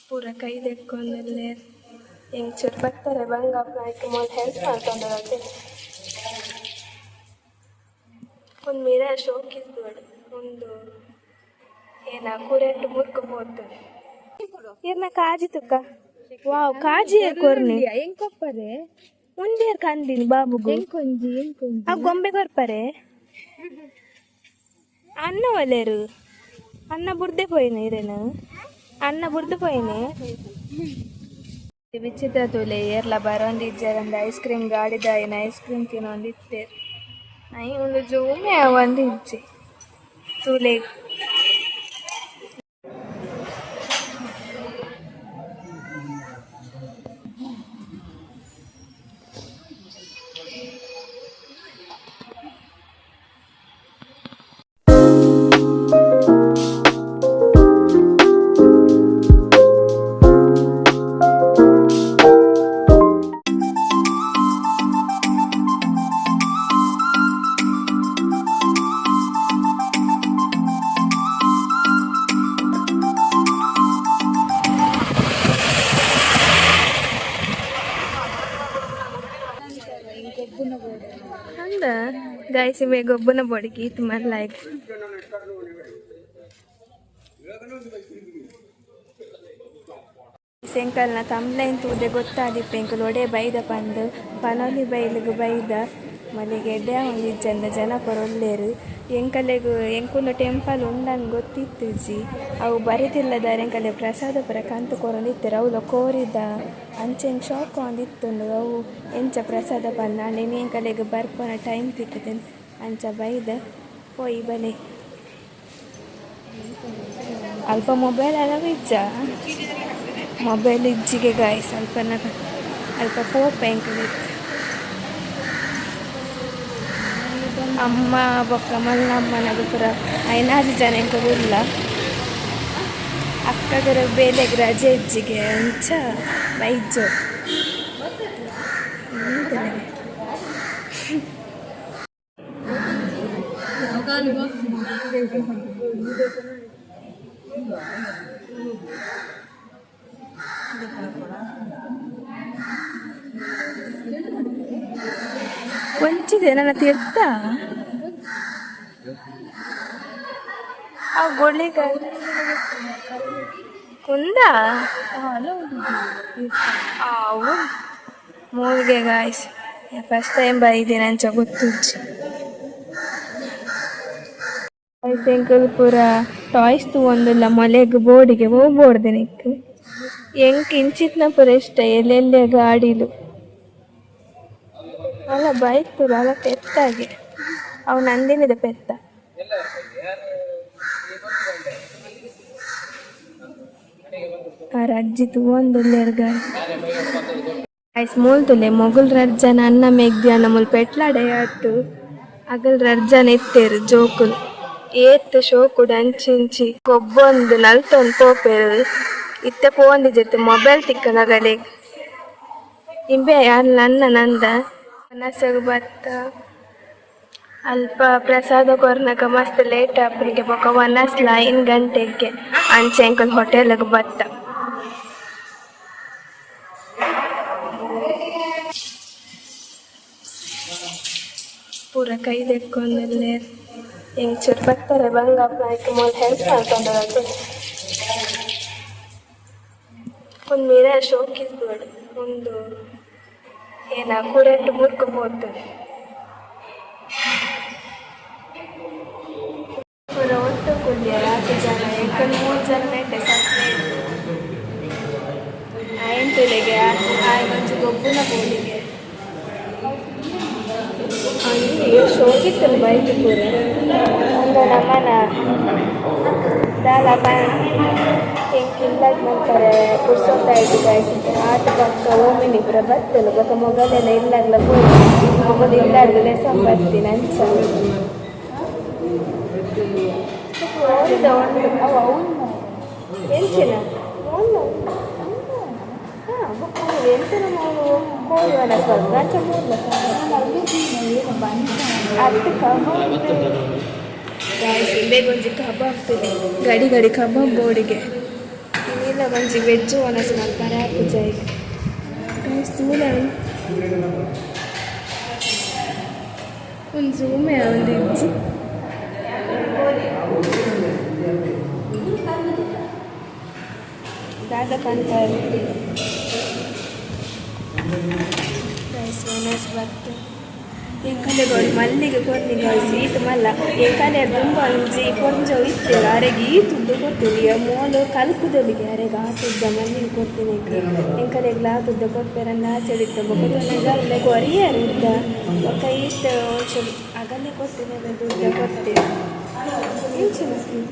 ಪೂರ ಕೈ ತೆಕ್ಕೊಂಡಲ್ಲೇ ಹೆಂಗ್ ಬರ್ತಾರೆ ಬಂಗಪ್ಪ ಆಯ್ತು ಮೊದಲು ಹೆಲ್ಪ್ ಮಾಡ್ಕೊಂಡತ್ತೆ ಒಂದು ಮೀರಾ ಶೋಕಿದ್ದು ಒಂದು ಏನ ಕೂರೆಂಟು ಮುರ್ಕು ಹೋಗ್ತಾರೆ ಏನ ಕಾಜಿ ತುಕ್ಕ ವಾವ್ ಕಾಜಿ ಕೊರ್ನಿ ಹೆಂಗ್ ಕೊಪ್ಪರೆ ಮುಂದೇರ್ ಕಂದಿನಿ ಬಾಬುಗು ಎಂಕೊಂಜಿ ಆ ಗೊಂಬೆ ಕೊರ್ಪರೆ ಅನ್ನ ಒಲೆರು ಅನ್ನ ಬುಡ್ದೆ ಪೋಯಿನ ಇರೇನು ಅನ್ನ ಬುಡ್ದು ಪೋಯಿನೆ ವಿಚಿತ್ರ ತೂಲೆ ಏರ್ಲ ಬರೋಂದಿಜ್ಜರಂದ ಐಸ್ ಕ್ರೀಮ್ ಗಾಡಿದಾಯಿನ ಐಸ್ ಕ್ರೀಮ್ ತಿನ್ನೊಂದಿತ್ತೇರು ಐ ಒಂದು ಜೂಮೆ ಒಂದು ಇಜ್ಜಿ ತೂಲೆ ಅಂದ ಗಾಯ್ಸಿ ಮೇ ಗೊಬ್ಬನ ಬೊಡಿಗೆ ಇತ್ತು ಮರ್ಲಾಯ್ಕ ಸೆಂಕಲ್ನ ತಮ್ಲೈನ್ ತೂದೆ ಗೊತ್ತಾದಿಪ್ಪ ಎಂಕಲ್ ಒಡೆ ಬೈದ ಪಂದು ಪನೋಲಿ ಬೈಲಿಗೆ ಬೈದ ಮನೆಗೆ ಎಡ್ಡೆ ಒಂದಿಜ್ಜಂದ ಜನ ಪರೊಲ್ಲೇರು ಎಂಕಲೆಗು ಎಂಕುಲು ಟೆಂಪಲ್ ಉಂಡಂಗೆ ಗೊತ್ತಿತ್ತು ಜಿ ಅವು ಬರಿತಿಲ್ಲದಾರೆ ಎಂಕಲೆ ಪ್ರಸಾದ ಪರ ಕಂತು ಕೊರೊಂದಿತ್ತರು ಅವಳು ಕೋರಿದ ಅಂಚೆಂಗೆ ಶಾಕ್ ಒಂದಿತ್ತುಂಡು ಅವು ಎಂಚ ಪ್ರಸಾದ ಪಂದ ನೆನೆ ಎಂಕಲೆಗೆ ಬರ್ಪನ ಟೈಮ್ ತಿಕ್ಕತೇನೆ ಅಂಚ ಬೈದ ಪೋಯಿ ಬಲೆ ಅಲ್ಪ ಮೊಬೈಲ್ ಅಲ್ಲ ಇಜ್ಜ ಮೊಬೈಲ್ ಇಜ್ಜಿಗೆ ಗಾಯ ಸ್ವಲ್ಪನ ಅಲ್ಪ ಪೋಪ ಎಂಕಲೆ ಅಮ್ಮ ಬೊಕ್ಕ ಮಲ್ಲಮ್ಮನದು ಪುರ ಐನಾರು ಜನ ಎಂಕ ಉಲ್ಲ ಅಕ್ಕಗರ ಬೇಲೆಗೆ ರಜೆ ಇಜ್ಜಿಗೆ ಅಂಚ ಬೈಜು ಕೊಂಚಿದೆ ನನ್ನ ತೀರ್ಥ ಆ ಗೊಳಿಗ ಕುಂದ ಅವು ಮೂಲಿಗೆ ಗಾಯ್ಸ್ ಫಸ್ಟ್ ಟೈಮ್ ಬೈದೇನೆ ಅಂಚ ಗೊತ್ತು ಎಂಕಲ್ ಪೂರ ಟಾಯ್ಸ್ ತಗೊಂಡಿಲ್ಲ ಮೊಲೆಗೆ ಬೋರ್ಡಿಗೆ ಹೋಗ್ಬೋಡ್ದೆ ನಿಕ್ಕು ಎಂಕ್ ಇಂಚಿತ್ನ ಪೂರ ಇಷ್ಟ ಎಲ್ಲೆಲ್ಲೇ ಗಾಡಿಲು ಅಲ್ಲ ಬೈಕ್ ತುರ ಅಲ್ಲ ಪೆತ್ತಾಗಿ ಅವು ನಂದಿನಿದೆ ಪೆತ್ತ ಆ ರಜ್ಜಿ ತಗೊಂಡಿಲ್ಲೇರು ಗಾಯ್ಸ್ ಮೂಲ್ತುಲೆ ಮೊಗಲ್ ರಜ್ಜನ ಅನ್ನ ಮೇಗ್ದಿಯನ್ನ ಮುಲ್ ಪೆಟ್ಲಾಡೆ ಆತು ಅಗಲ್ ರಜ್ಜನ ಎತ್ತೇರು ಜೋಕುಲು ಏತ್ ಶೋಕುಡು ಅಂಚಿಂಚಿ ಕೊಬ್ಬೊಂದು ನಲ್ತೊಂದು ಪೋಪೇರು ಇತ್ತೆ ಪೋಂದಿಜಿತ್ತು ಮೊಬೈಲ್ ತಿಕ್ಕನಗಲೆ ಇಂಬೆ ಅಲ್ಲ ಅನ್ನ ನಂದ ಮನಸ್ಸಿಗೆ ಬತ್ತ ಅಲ್ಪ ಪ್ರಸಾದ ಕೊರ್ನಕ ಮಸ್ತ್ ಲೇಟ್ ಆಪರಿಗೆ ಬೊಕ ವನಸ್ಲ 5 ಗಂಟೆಗೆ ಅಂಚೆ ಅಂಕಲ್ ಹೋಟೆಲ್ಗೆ ಬತ್ತ ಪೂರ ಕೈ ತೆಕ್ಕೊಂಡಲ್ಲೇ ಹೆಂಗ್ ಬರ್ತಾರೆ ಬಂಗಪ್ಪ ಆಯ್ತು ಮೊದಲು ಹೆಲ್ಪ್ ಮಾಡ್ಕೊಂಡತ್ತೆ ಒಂದು ಮೀರಾ ಶೋಕಿದ್ದು ಒಂದು ಏನ ಕೂರೆಂಟು ಮುರ್ಕು ಹೋಗ್ತದೆ ಪೂರ ಒಟ್ಟು ಕುಲ್ಯ 4 ಜನ ಯಾಕಂದ್ರೆ 3 ಜನ ನೆಟ್ಟೆ ಸಕ್ಕರೆ ಆಯ್ತುಲೆಗೆ ಆಯ್ತು ಗೊಬ್ಬನ ಬೋಲಿಗೆ ಶೋಕಿತ್ತಲ್ಲ ಬೈಕ್ ಪೂರ ಒಂದು ನಮ್ಮನ ದಾಲ ಹೆಂಗಿಲ್ಲದ ನಂತರ ಪುರ್ಸೊತ್ತ ಆಯ್ತು ಗಾಯ್ಸಿದ್ದೆ ಆಟ ಪಕ್ಕ ಓಮಿನಿ ಪುರ ಬರ್ತಲ್ಲ ಬೊಕ್ಕ ಮೊಬೈಲೆಲ್ಲ ಇಲ್ಲಾಗ್ಲ ಮೊಬೈಲ್ ಇಲ್ಲಾರ್ದು ಲೆಸನ್ ಬರ್ತೀನಿ ಅಂಚ ಓದಿದ ಒಂದು ಅವ ಅವನು ಎಂಚಿನ ಎಂಚಿನ ಅವನು ಕೋರಿವನ ಸ್ವಲ್ಪ ಅಂಚ ಮೂರ್ಲ ಅದು ಕಬಾಬ್ ಗಾಯ್ಸ್ ಬೇಗ ಒಂಜಿ ಕಬಾಬ್ ಗಡಿ ಗಡಿ ಕಬಾಬ್ ಬೋರ್ಡಿಗೆ ಇಲ್ಲ ಒಂಜಿ ವೆಜ್ ಒನಸ್ ಮಲ್ಪರೆ ಪೂಜೆ ತೂಲ ಒಂದು ಜೂಮೆ ಒಂದು ಇಜ್ಜಿ ದಾದ ಪಂತಾರೆ ಒನಸ್ ಬರ್ತದೆ ಎಂಕಲೆಗಳು ಮಲ್ಲಿಗೆ ಕೊರ್ನಿಗೆ ಸೀಟ್ ಮಲ್ಲ ಎಂಕಲೆ ತುಂಬ ಒಂಜಿ ಕೊಂಚ ಇತ್ತೇವೆ ಅರೆಗೆ ಈ ತುದ್ದು ಕೊಡ್ತೀವಿ ಮೋಲು ಕಲ್ಪುದಲ್ಲಿಗೆ ಅರೆಗೆ ಆ ತುದ್ದ ಮಲ್ಲಿಗೆ ಕೊಡ್ತೀನಿ ಎಂಕಲೆಗ್ಲ ಆ ತುದ್ದ ಕೊಡ್ತೇರನ್ನ ಆಚರಿತ್ತು ಬೊಕ್ಕನೆಗ ಅಲ್ಲೇ ಕೊರಿಯರು ಇದ್ದ ಬೊಕ್ಕ ಈತ ಒಂಚೂರು ಅಗಲ್ಲೇ ಕೊಡ್ತೀನಿ ದುಡ್ಡ ಕೊಡ್ತೇವೆ ಏನು ಚೆನ್ನಾಗಿ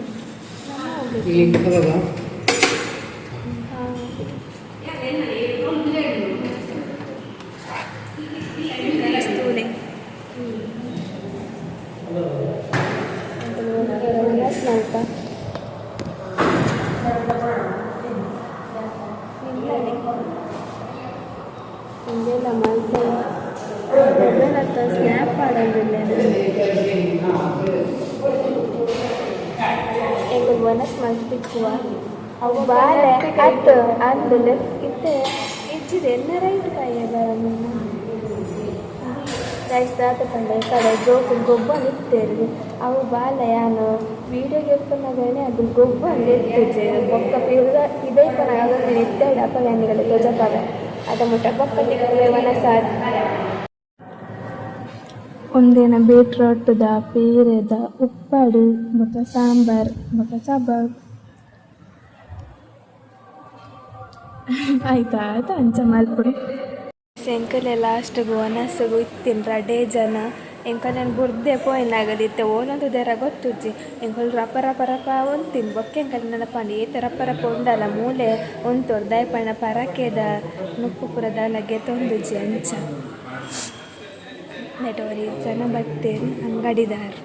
ಹಿಂಗೆಲ್ಲ ಮಾಡ್ತೇವೆ ಸ್ನ್ಯಾಪ್ ಮಾಡೋದಿಲ್ಲ ಈಗ ಒನಸ್ ಮಲ್ಪಿಕ್ಕುವ ಅವು ಬಾಳೆ ಅತ್ತು ಅಂದಲೆ ಇತ್ತೆ ಇಚ್ಚಿದೆ ಎಲ್ಲ ರೈಟ್ ಕಾಯ ಬರಲ್ಲ ರೈಸ್ ದಾತ ಕಂಡ ಕಡೆ ಜೋಕು ಗೊಬ್ಬ ನಿತ್ತೇರಿ ಅವು ಬಾಲ ಯಾನು ವೀಡಿಯೋಗೆ ಎಪ್ಪನಾಗೇ ಅದು ಗೊಬ್ಬ ಎತ್ತಿಜೆ ಬೊಕ್ಕ ಇದೇ ಪನ ಅದನ್ನು ನಿತ್ತಾಡ ಅಪ್ಪ ಯಾನಿಗಲ್ಲ ತೊಜಪಾಗ ಅದ ಮುಟ್ಟ ಬೊಕ್ಕ ತಿಕ್ಕುವೆ ಒನಸಾದ ಒಂದಿನ ಬೀಟ್ರೋಟ್ದ ಪೇರೆದ ಉಪ್ಪಾಡು ಬೊಕ್ಕ ಸಾಂಬಾರ್ ಬೊಕ್ಕ ಕಬಾಬ್ ಆಯ್ತಾ ಆಯ್ತು ಅಂಚ ಮಲ್ಪುಡು ಎಂಕಲೆ ಲಾಸ್ಟ್ಗೂ ಒನಸ್ಗೂ ಇತ್ತಿನ ರಡೇ ಜನ ಎಂಕಲೇನು ಬುರ್ದೆ ಪೋಯಿನಾಗದಿತ್ತೆ ಓನೊಂದು ದೆರ ಗೊತ್ತುಜ್ಜಿ ಎಂಕಲ್ ರಪ ರಪ ರಪ ಒಂತಿನ್ ಬೊಕ್ಕೆ ಎಂಕಲ್ ನೆನಪಂಡು ಏತ ರಪ ರಪ ಉಂಡಲ್ಲ ಮೂಲೆ ಒಂತೋಡು ದಯಪಣ ಪರಕೆದ ನುಪ್ಪು ಪುರ ದಲಗೆ ತೊಂದುಜ್ಜಿ ಅಂಚ ನೆಟವರಿ ಜನ ಬತ್ತೇರಿ ಅಂಗಡಿದಾರು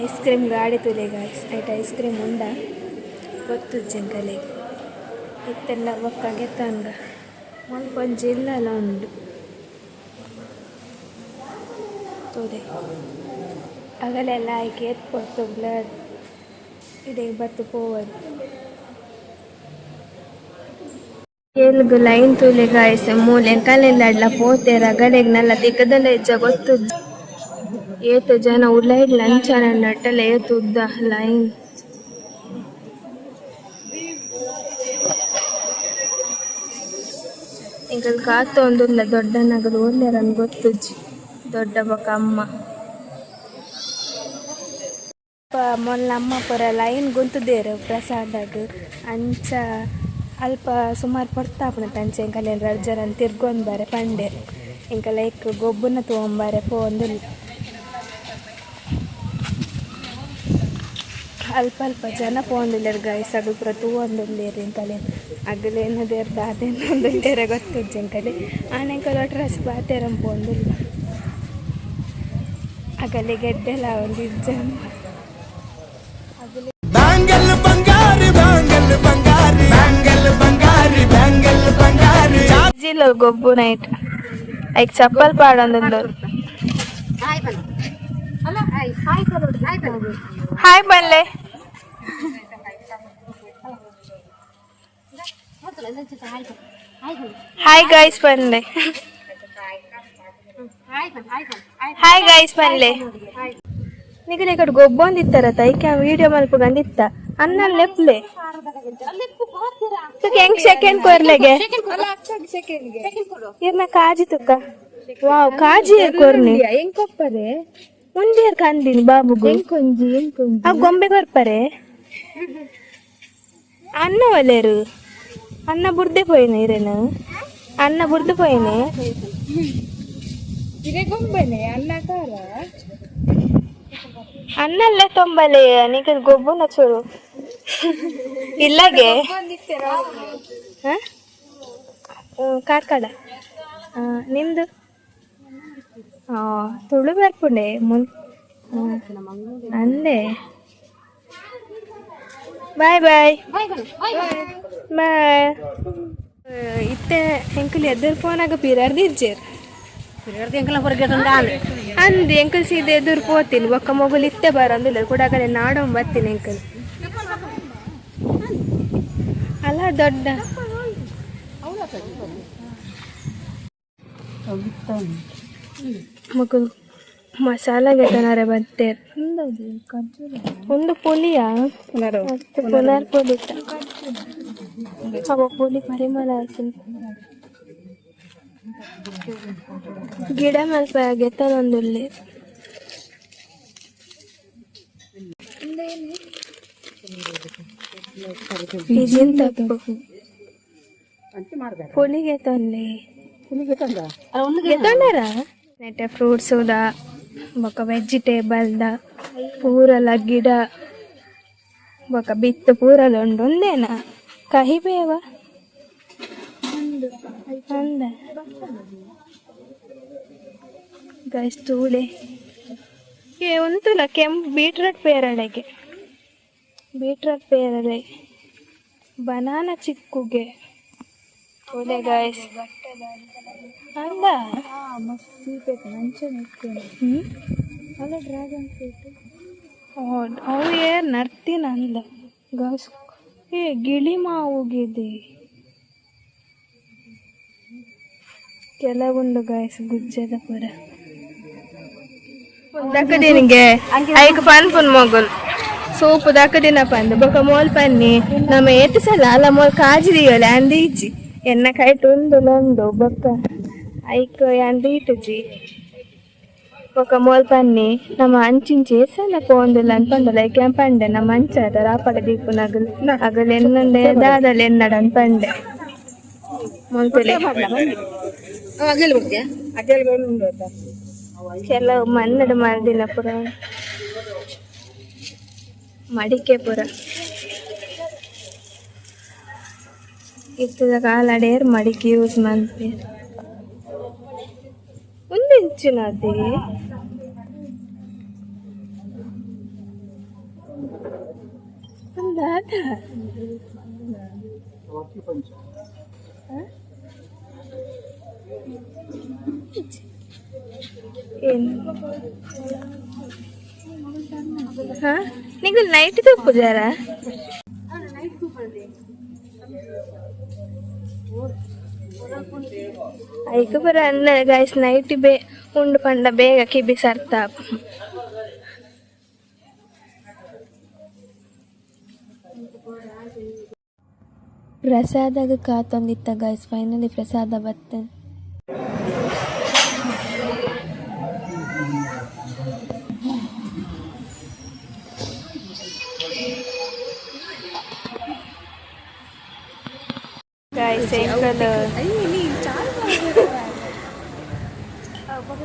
ಐಸ್ ಕ್ರೀಮ್ ಗಾಡಿ ತುಲೆಗ ಐಟ್ ಐಸ್ ಕ್ರೀಮ್ ಉಂಡ ಗೊತ್ತುಜ್ಜಿ ಎಂಕಲೆಗೆ ಇತ್ತೆಲ್ಲ ಬೊಕ್ಕಗೆ ತಂಗ ಮಲ್ಪೊಂಜಿ ಇಲ್ಲಲ್ಲ ಉಂಡು ತೋದೆ ಅಗಲೆಲ್ಲ ಆಯ್ಕೆ ಎತ್ಪೊತ್ತು ಬ್ಲಡ್ ಇಡೆಗೆ ಬತ್ತು ಪೋವದು ಎಲ್ಗು ಲೈನ್ ತೂಲೆ ಗಾಯಸ ಮೂಲೆ ಕಲೆಲ್ಲ ಪೋತೇರ ಅಗಲೆಗೆ ನಲ್ಲ ದಿಕ್ಕದಲ್ಲ ಹೆಜ್ಜ ಗೊತ್ತು ಏತು ಜನ ಉಳ್ಳಾಯ್ಡ್ ಲಂಚನ ನಟ್ಟಲೆ ಏತು ಉದ್ದ ಲೈನ್ ಈಗ ಕಾತು ಒಂದಿಲ್ಲ ದೊಡ್ಡ ನಗಲು ಓದ್ಲೇರನ್ ಗೊತ್ತುಜ್ಜಿ ದೊಡ್ಡ ಬೊಕ್ಕ ಅಮ್ಮ ಮೊನ್ನೆ ಅಮ್ಮ ಪುರ ಲೈನ್ ಗುಂತುದೇರು ಪ್ರಸಾದಾಗ ಅಂಚ ಅಲ್ಪ ಸುಮಾರು ಪೊಡ್ತಾಪುಣತ ಅಂಚೆ ಎಂಕಲ್ಲ ರಜ್ಜರನ್ನು ತಿರ್ಗೊಂಡು ಬಾರೆ ಪಂಡೆ ಎಂಕ ಲೈಕ್ ಗೊಬ್ಬನ ತೊಗೊಂಬಾರೆ ಪೋಂದಿಲ್ಲ ಅಲ್ಪ ಅಲ್ಪ ಜನ ಪೋಂದಿಲ್ಲ ಗಾಯಸಗಳು ಪುರ ತೂವೊಂದುಲ್ಲೇರಿ ಎಂಕಲೆ ಅಗಲೇನದೇರು ದಾದೇನೊಂದುಲ್ಲೇರೆ ಗೊತ್ತುಜ್ಜಿ ಎಂಕಲೆ ಆನೆಂಕಲ್ ಡ್ರೆಸ್ ಬಾತೇರಂ ಪೋಂದಿಲ್ಲ ಅಗಲೆ ಗೆಡ್ಡೆಲ್ಲ ಒಂದು ಇಜ್ಜನ ಜಿಲ್ಲ ಗೊಬ್ಬು ನೈಟ್ ಐಕ್ ಚಪ್ಪಲ್ ಪಾಡೊಂದು ಹಾಯ್ ಬಲ್ಲೆ ಹಾಯ್ ಗೈಸ್ ಬಂದೆ ಹಾಯ್ ಗೈಸ್ ಬಂದೆ ನಿಗಲೆ ಕಡೆ ಗೊಬ್ಬೊಂದಿತ್ತಾರ ತೈಕ ವಿಡಿಯೋ ಮಲ್ಪ ಬಂದಿತ್ತ ಅನ್ನ ಲೆಪ್ಲೆ ಹೆಂಗ್ ಸೆಕೆಂಡ್ ಕೊರ್ಲೆಗೆ ಇರ್ನ ಕಾಜಿ ತುಕ್ಕ ವಾವ್ ಕಾಜಿ ಕೊರ್ನಿ ಹೆಂಗ್ ಕೊಪ್ಪರೆ ಮುಂದಿಯರ್ ಕಂದಿನಿ ಬಾಬುಗು ಆ ಗೊಂಬೆ ಕೊರ್ಪರೆ ಅನ್ನ ಒಲೆರು ಅನ್ನ ಬುರ್ದೆ ಪೋಯಿನ ಇರೇನು ಅನ್ನ ಬುರ್ದು ಪೋಯಿನೆ ಗೊಂಬೆನೆ ಅನ್ನ ಕಾರ ಅನ್ನಲ್ಲೇ ತೊಂಬಲೆ ನಿಗ ಗೊಬ್ಬನ ಚೂರು ಇಲ್ಲಗೆ ಕಾರ್ಕಳ ನಿಮ್ದು ತುಳು ಬರ್ಪುಂಡೆ ಅಂದೆ ಬಾಯ್ ಬಾಯ್ ಬಾಯ್ ಇತ್ತೆ ಎಂಕಲಿ ಎದ್ದರ್ ಫೋನಾಗ ಪಿರಾರ್ದು ಇಜ್ಜೇರ್ ಅಂದು ಎಂಕಲ್ ಸೀದೆ ಎದುರು ಪೋತೀನಿ ಒಕ್ಕ ಮೊಗಲು ಇತ್ತೆ ಬರಂದಿಲ್ಲ ಕೂಡಾಗಲೇ ನಾಡೋ ಬರ್ತೀನಿ ಎಂಕಲ್ ಅಲ್ಲ ದೊಡ್ಡ ಮಗು ಮಸಾಲಾಗೆ ತನಾರೆ ಬರ್ತೇ ಒಂದು ಪುಲಿಯ ಪುನರ್ ಪುಲಿ ಪುಲಿ ಪರಿಮಳ ಹಾಕಿ ಗಿಡ ಮಲ್ಪ ಗೆತ್ತನೊಂದುಲ್ಲಿ ತಪ್ಪು ಪುಲಿಗೆ ತೊಂದೆ ಗೆತ್ತೊಂಡಾರ ನೆಟ್ಟೆ ಫ್ರೂಟ್ಸ್ ಬೊಕ್ಕ ವೆಜಿಟೇಬಲ್ದ ಪೂರಲ ಗಿಡ ಬೊಕ್ಕ ಬಿತ್ತು ಪೂರಲ ಉಂಡು ಒಂದೇನ ಕಹಿಬೇವ ಅಂದ ಗೈಸ್ ತೂಳೆ ಒಂತುಲ ಕೆಂಪು ಬೀಟ್ರೂಟ್ ಪೇರಳೆಗೆ ಬೀಟ್ರೂಟ್ ಪೇರಳೆ ಬನಾನಾ ಚಿಕ್ಕುಗೆ ತೂಳೆ ಗೈಸ್ ಅಂದ ಅಲ್ಲ ಡ್ರ್ಯಾಗನ್ ಫ್ರೂಟ್ ಅವು ಏರ್ ನರ್ತಿನ ಅಂದ ಗೈಸ್ ಗಿಳಿ ಮಾವುಗಿದೆ ಕೆಲವುಂಡು ಗಾಯಸ್ ಗುಜ್ಜದ ಪುರ ದಕ್ಕದಿನಿಗೆ ಐಕ್ ಪನ್ಪುನ್ ಮೊಗಲ್ ಸೋಪು ದಕ್ಕದಿನ ಪಂದು ಬೊಕ ಮೋಲ್ ಪನ್ನಿ ನಮ್ಮ ಏತು ಸಲ ಅಲ್ಲ ಮೋಲ್ ಕಾಜಿದಿಯೋಲೆ ಅಂದೀಜಿ ಎನ್ನ ಕೈಟ್ ಉಂದು ಲೊಂದು ಬೊಕ್ಕ ಐಕ್ ಅಂದೀಟುಜಿ ಬೊಕ ಮೋಲ್ ಪನ್ನಿ ನಮ್ಮ ಅಂಚಿಂಚಿ ಸಲ ಪೋಂದುಲ್ಲ ಅನ್ಪಂದಲ್ಲ ಐಕೆ ಪಂಡೆ ನಮ್ಮ ಅಂಚಾದ ರಾಪಡ ದೀಪು ನಗಲು ಅಗಲು ಎನ್ನಂಡೆ ದಾದಲ್ ಎನ್ನಡ ಅನ್ಪಂಡೆ ಮೊಲ್ತುಲೆ ಕೆಲವು ಮನ್ನಡ ಮರದಿನ ಪುರ ಮಡಿಕೆ ಪುರ ಇತ್ತದ ಕಾಲಡೇರ್ ಮಡಿಕೆ ಯೂಸ್ ಮಾಡ್ತೀರಿ ಒಂದು ಇಂಚಿನದೇ ಒಂದಾದ ಏನು ಹಾ ನಿಂಗೆ ನೈಟ್ ತಪ್ಪು ಜರ ಐಕ ಬರ ಅನ್ನ ಗಾಯ್ಸ್ ನೈಟ್ ಉಂಡು ಪಂಡ ಬೇಗ ಕಿಬಿ ಸರ್ತಾ ಪ್ರಸಾದಾಗ ಕಾತೊಂದಿತ್ತ ಗಾಯ್ಸ್ ಫೈನಲಿ ಪ್ರಸಾದ ಬರ್ತೇನೆ ಗಾಯ್ಸ್ ಎಂಕಲ್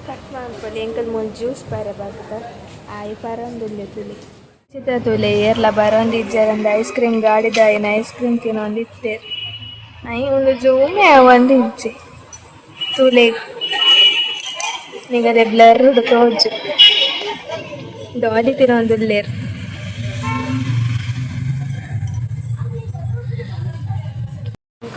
ಕಟ್ ಮಾಡ್ಕೊಳ್ಳಿ ಎಂಕಲ್ ಮುಂದೆ ಜ್ಯೂಸ್ ಬರ ಬಾಕ ಆಯಿ ಪರಂದುಲ್ಲೆ ತುಲಿ ಚಿತ್ರ ತುಲೆ ಏರ್ಲ ಬರೊಂದಿಜ್ಜರಂದ ಐಸ್ ಕ್ರೀಮ್ ಗಾಡಿದ ಏನು ಐಸ್ ಕ್ರೀಮ್ ತಿನ್ನೊಂದಿತ್ತೆ ಐ ಒಂದು ಜೂಮೆ ಒಂದು ಇಜ್ಜಿ ತುಲೆ ನಿಗದೆ ಬ್ಲರ್ ತೋಜು ಡಾಲಿ ತಿನ್ನೊಂದುಲ್ಲೇರು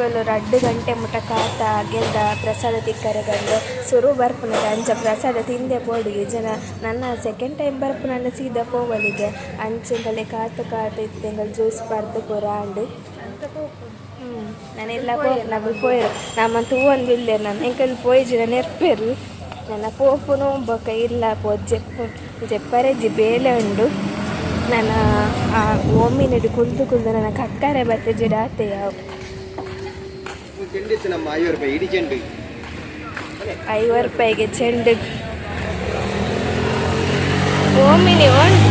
ಅಂಕಲ್ 2 ಗಂಟೆ ಮುಟ ಕಾತ ಗೆದ್ದ ಪ್ರಸಾದ ತಿಕ್ಕರೆಗಂಡು ಸುರು ಬರ್ಪುನದ ಅಂಚ ಪ್ರಸಾದ ತಿಂದೆ ಪೋಡಿಗೆ ಜನ ನನ್ನ ಸೆಕೆಂಡ್ ಟೈಮ್ ಬರ್ಪುನಲ್ಲ ಸೀದಾ ಪೋವಲಿಗೆ ಅಂಚೆಂಗಲೆ ಕಾತು ಇತ್ತೆಂಗಲ್ ಜ್ಯೂಸ್ ಬರ್ದು ಪುರಾಂಡು ನಾನೆಲ್ಲ ನಗಲು ಪೋಯರು ನಮ್ಮಂತ ಹೂವೊಂದು ಇಲ್ಲೇ ನಾನು ಎಂಕಲ್ ಪೋಯ್ಜಿನ ನೆರ್ಪೇರು ನನ್ನ ಪೋಪುನು ಬೊಕ್ಕ ಇಲ್ಲ ಪೋ ಜೆಪ್ಪರೆಜ್ಜಿ ಬೇಲೆ ಉಂಡು ನನ್ನ ಆ ಓಮಿನಡಿ ಕುಲ್ದು ನನ್ನ ಕಕ್ಕರೆ ಬತ್ತೆ ಜಿಡಾತೆ ಯಾವ 5 ರೂಪಾಯಿಗೆ ಚೆಂಡು ಓಮಿನಿ ಉಂಟು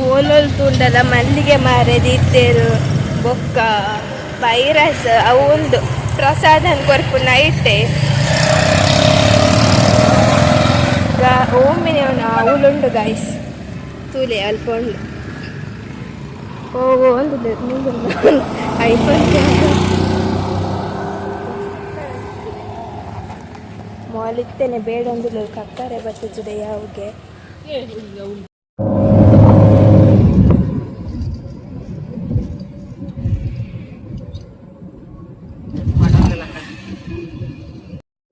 ಓಲೋಲ್ ತುಂಡಲ ಮಲ್ಲಿಗೆ ಮಾರದಿದ್ದೇರು ಬೊಕ್ಕ ವೈರಸ್ ಅವು ಒಂದು ಪ್ರಸಾದ ಕೊರ್ಪು ನೈಟೆ ಓಮಿನಿ ಅವಳುಂಡು ಗಾಯ್ಸ್ ತೂಲೆ ಅಲ್ಪ ಉಂಡು ಓ ಒಂದು ಐಫೋನ್ ಮಾಲಿತ್ತೇನೆ ಬೇಡ ಒಂದು ಕಕ್ಕರೆ ಬತ್ತಿದೆ ಯಾವಿಗೆ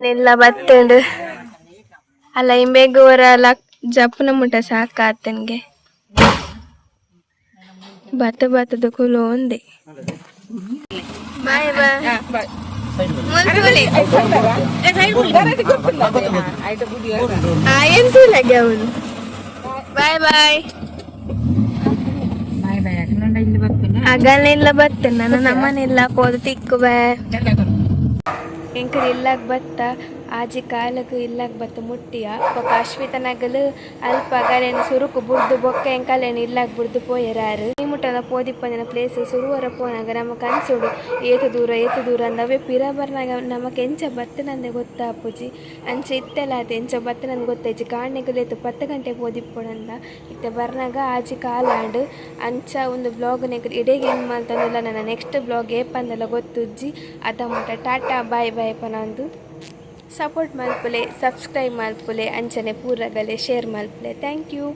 ನೆಲ್ಲ ಬತ್ತಂಡು ಅಲ್ಲ ಇಂಬೇಗೋರ ಜಪ್ಪನ ಮುಟ್ಟ ಸಾಕಾತನ್ಗೆ ಬತ್ತದ ಕುಲು ಒಂದೇ ಬಾಯ್ ಬಾಯ್ ಎಂತೂಲಗೆ ಅವನು ಬಾಯ್ ಬಾಯ್ ಅಗಲ್ನೆಲ್ಲ ಬರ್ತೇನೆ ನಾನು ನಮ್ಮನೆಲ್ಲ ಹೋದ ತಿಕ್ಕುವ ಎಂಕರು ಇಲ್ಲಾಗ ಬತ್ತ ಆಜಿ ಕಾಲಕ್ಕೆ ಇಲ್ಲಾಗ ಬತ್ತ ಮುಟ್ಟಿಯ ಬೊಕ್ಕ ಅಶ್ವಿತನಗಲು ಅಲ್ಪ ಗಲೆನು ಸುರುಕು ಬುಡ್ದು ಬೊಕ್ಕ ಎಂಕಲೆನು ಇಲ್ಲಾಗ ಬುಡ್ದು ಪೋಯರಾರು ಈ ಮುಟ್ಟನ ಪೋದಿಪ್ಪಂದಿನ ಪ್ಲೇಸ್ ಸುರುವರ ಪೋನಾಗ ನಮಕ್ ಅನ್ಸುಡು ಏತು ದೂರ ಅಂದವೇ ಪಿರಬರ್ನಾಗ ನಮಕ್ ಎಂಚ ಬತ್ತನಂದೆ ಗೊತ್ತಾಪುಜಿ ಅಂಚೆ ಇತ್ತೆಲ್ಲ ಆತ ಎಂಚ ಬತ್ತನಂದು ಗೊತ್ತಾಯ್ಜಿ ಕಾಣೆಗಲೇತು 10 ಗಂಟೆ ಪೋದಿಪ್ಪುಣಂದ ಇತ್ತೆ ಬರ್ನಾಗ ಆಜಿ ಕಾಲಾಂಡು ಅಂಚ ಒಂದು ಬ್ಲಾಗ್ ನೆಗ್ ಇಡೆಗೆ ಏನು ಮಾಡ್ತಂದಿಲ್ಲ ನನ್ನ ನೆಕ್ಸ್ಟ್ ಬ್ಲಾಗ್ ಏಪಂದೆಲ್ಲ ಗೊತ್ತುಜ್ಜಿ ಅದ ಮುಟ್ಟ ಟಾಟಾ ಬಾಯ್ ಬಾಯ್ ಪನಂದು ಸಪೋರ್ಟ್ ಮಲ್ಪುಲೆ ಸಬ್ಸ್ಕ್ರೈಬ್ ಮಲ್ಪುಲೆ ಅಂಚನೆ ಪೂರಗಲೆ ಶೇರ್ ಮಲ್ಪುಲೆ ಥ್ಯಾಂಕ್ ಯು.